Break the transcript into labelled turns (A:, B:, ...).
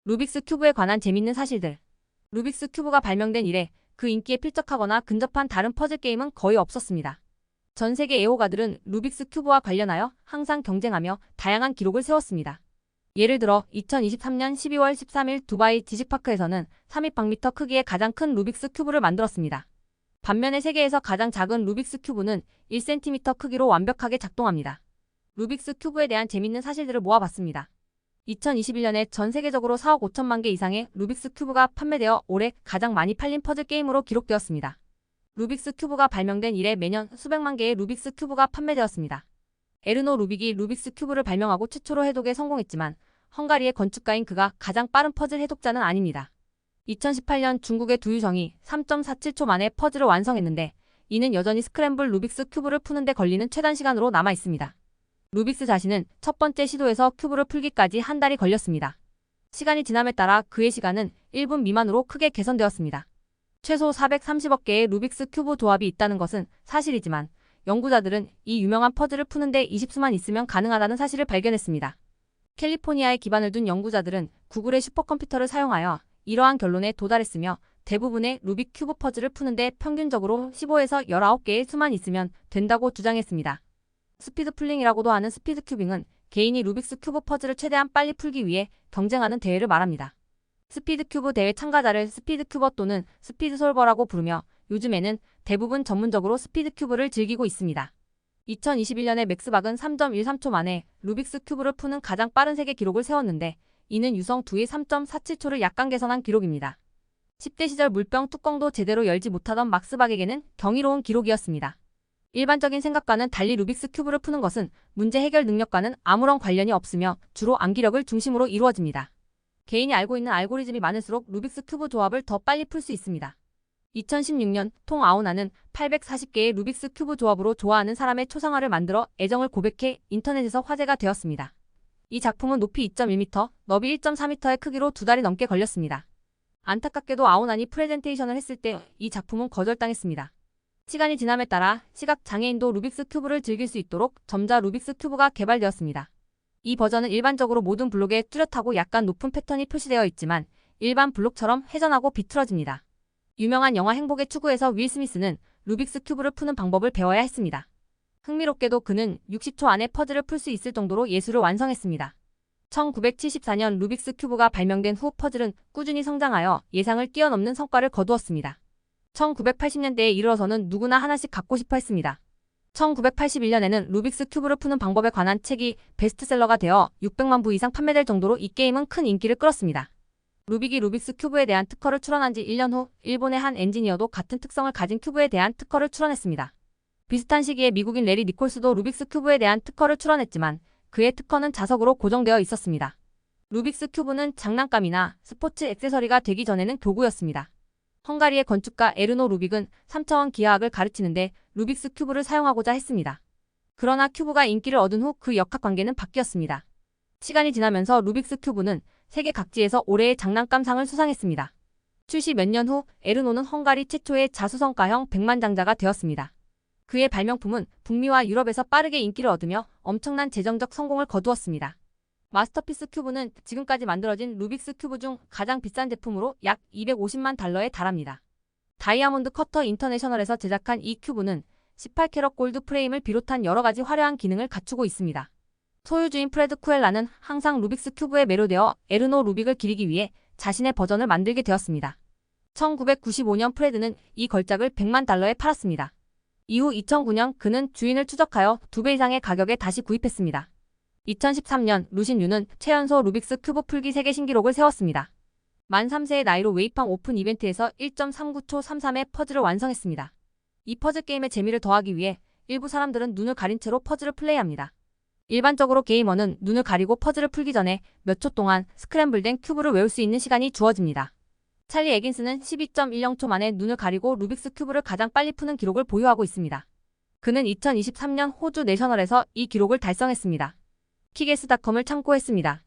A: 루빅스 큐브에 관한 재밌는 사실들. 루빅스 큐브가 발명된 이래 그 인기에 필적하거나 근접한 다른 퍼즐 게임은 거의 없었습니다. 전 세계 애호가들은 루빅스 큐브와 관련하여 항상 경쟁하며 다양한 기록을 세웠습니다. 예를 들어 2023년 12월 13일 두바이 지식파크에서는 3200m 크기의 가장 큰 루빅스 큐브를 만들었습니다. 반면에 세계에서 가장 작은 루빅스 큐브는 1cm 크기로 완벽하게 작동합니다. 루빅스 큐브에 대한 재밌는 사실들을 모아봤습니다. 2021년에 전 세계적으로 4억 5천만 개 이상의 루빅스 큐브가 판매되어 올해 가장 많이 팔린 퍼즐 게임으로 기록되었습니다. 루빅스 큐브가 발명된 이래 매년 수백만 개의 루빅스 큐브가 판매되었습니다. 에르노 루빅이 루빅스 큐브를 발명하고 최초로 해독에 성공했지만 헝가리의 건축가인 그가 가장 빠른 퍼즐 해독자는 아닙니다. 2018년 중국의 두유정이 3.47초 만에 퍼즐을 완성했는데 이는 여전히 스크램블 루빅스 큐브를 푸는데 걸리는 최단 시간으로 남아 있습니다. 루빅스 자신은 첫 번째 시도에서 큐브를 풀기까지 한 달이 걸렸습니다. 시간이 지남에 따라 그의 시간은 1분 미만으로 크게 개선되었습니다. 최소 430억 개의 루빅스 큐브 조합이 있다는 것은 사실이지만 연구자들은 이 유명한 퍼즐을 푸는데 20수만 있으면 가능하다는 사실을 발견했습니다. 캘리포니아에 기반을 둔 연구자들은 구글의 슈퍼컴퓨터를 사용하여 이러한 결론에 도달했으며 대부분의 루빅 큐브 퍼즐을 푸는데 평균적으로 15에서 19개의 수만 있으면 된다고 주장했습니다. 스피드 풀링이라고도 하는 스피드 큐빙은 개인이 루빅스 큐브 퍼즐을 최대한 빨리 풀기 위해 경쟁하는 대회를 말합니다. 스피드 큐브 대회 참가자를 스피드 큐버 또는 스피드 솔버라고 부르며 요즘에는 대부분 전문적으로 스피드 큐브를 즐기고 있습니다. 2021년에 맥스박은 3.13초 만에 루빅스 큐브를 푸는 가장 빠른 세계 기록을 세웠는데 이는 유성 2의 3.47초를 약간 개선한 기록입니다. 10대 시절 물병 뚜껑도 제대로 열지 못하던 막스박에게는 경이로운 기록이었습니다. 일반적인 생각과는 달리 루빅스 큐브를 푸는 것은 문제 해결 능력과는 아무런 관련이 없으며 주로 암기력을 중심으로 이루어집니다. 개인이 알고 있는 알고리즘이 많을수록 루빅스 큐브 조합을 더 빨리 풀 수 있습니다. 2016년 통 아오나는 840개의 루빅스 큐브 조합으로 좋아하는 사람의 초상화를 만들어 애정을 고백해 인터넷에서 화제가 되었습니다. 이 작품은 높이 2.1m, 너비 1.4m의 크기로 2달이 넘게 걸렸습니다. 안타깝게도 아오난이 프레젠테이션을 했을 때 이 작품은 거절당했습니다. 시간이 지남에 따라 시각 장애인도 루빅스 큐브를 즐길 수 있도록 점자 루빅스 큐브가 개발되었습니다. 이 버전은 일반적으로 모든 블록에 뚜렷하고 약간 높은 패턴이 표시되어 있지만 일반 블록처럼 회전하고 비틀어집니다. 유명한 영화 행복의 추구에서 윌 스미스는 루빅스 큐브를 푸는 방법을 배워야 했습니다. 흥미롭게도 그는 60초 안에 퍼즐을 풀 수 있을 정도로 예술을 완성했습니다. 1974년 루빅스 큐브가 발명된 후 퍼즐은 꾸준히 성장하여 예상을 뛰어넘는 성과를 거두었습니다. 1980년대에 이르러서는 누구나 하나씩 갖고 싶어 했습니다. 1981년에는 루빅스 큐브를 푸는 방법에 관한 책이 베스트셀러가 되어 600만 부 이상 판매될 정도로 이 게임은 큰 인기를 끌었습니다. 루빅이 루빅스 큐브에 대한 특허를 출원한 지 1년 후 일본의 한 엔지니어도 같은 특성을 가진 큐브에 대한 특허를 출원했습니다. 비슷한 시기에 미국인 레리 니콜스도 루빅스 큐브에 대한 특허를 출원했지만 그의 특허는 자석으로 고정되어 있었습니다. 루빅스 큐브는 장난감이나 스포츠 액세서리가 되기 전에는 교구였습니다. 헝가리의 건축가 에르노 루빅은 3차원 기하학을 가르치는데 루빅스 큐브를 사용하고자 했습니다. 그러나 큐브가 인기를 얻은 후 그 역학관계는 바뀌었습니다. 시간이 지나면서 루빅스 큐브는 세계 각지에서 올해의 장난감상을 수상했습니다. 출시 몇 년 후 에르노는 헝가리 최초의 자수성가형 백만장자가 되었습니다. 그의 발명품은 북미와 유럽에서 빠르게 인기를 얻으며 엄청난 재정적 성공을 거두었습니다. 마스터피스 큐브는 지금까지 만들어진 루빅스 큐브 중 가장 비싼 제품으로 약 250만 달러에 달합니다. 다이아몬드 커터 인터내셔널에서 제작한 이 큐브는 18캐럿 골드 프레임을 비롯한 여러가지 화려한 기능을 갖추고 있습니다. 소유주인 프레드 쿠엘라는 항상 루빅스 큐브에 매료되어 에르노 루빅을 기리기 위해 자신의 버전을 만들게 되었습니다. 1995년 프레드는 이 걸작을 100만 달러에 팔았습니다. 이후 2009년 그는 주인을 추적하여 2배 이상의 가격에 다시 구입했습니다. 2013년 루신 유는 최연소 루빅스 큐브 풀기 세계 신기록을 세웠습니다. 만 3세의 나이로 웨이팡 오픈 이벤트에서 1.39초 33의 퍼즐을 완성했습니다. 이 퍼즐 게임의 재미를 더하기 위해 일부 사람들은 눈을 가린 채로 퍼즐을 플레이합니다. 일반적으로 게이머는 눈을 가리고 퍼즐을 풀기 전에 몇 초 동안 스크램블된 큐브를 외울 수 있는 시간이 주어집니다. 찰리 에긴스는 12.10초 만에 눈을 가리고 루빅스 큐브를 가장 빨리 푸는 기록을 보유하고 있습니다. 그는 2023년 호주 내셔널에서 이 기록을 달성했습니다. 키게스닷컴을 참고했습니다.